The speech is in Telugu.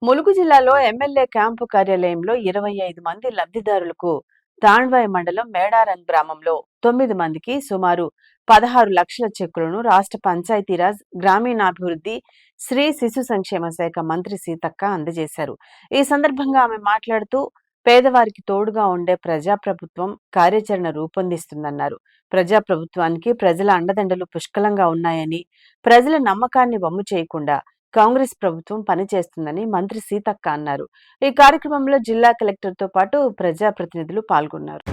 ములుగు జిల్లాలో ఎమ్మెల్యే క్యాంపు కార్యాలయంలో 25 మంది లబ్ధిదారులకు తాండ్వాయి మండలం మేడారం గ్రామంలో 9 మందికి సుమారు 16 లక్షల చెక్కులను రాష్ట్ర పంచాయతీరాజ్ గ్రామీణాభివృద్ధి శ్రీ శిశు సంక్షేమ శాఖ మంత్రి సీతక్క అందజేశారు. ఈ సందర్భంగా ఆమె మాట్లాడుతూ పేదవారికి తోడుగా ఉండే ప్రజాప్రభుత్వం కార్యాచరణ రూపొందిస్తుందన్నారు. ప్రజాప్రభుత్వానికి ప్రజల అండదండలు పుష్కలంగా ఉన్నాయని, ప్రజల నమ్మకాన్ని వమ్ము చేయకుండా కాంగ్రెస్ ప్రభుత్వం పనిచేస్తుందని మంత్రి సీతక్క అన్నారు. ఈ కార్యక్రమంలో జిల్లా కలెక్టర్తో పాటు ప్రజాప్రతినిధులు పాల్గొన్నారు.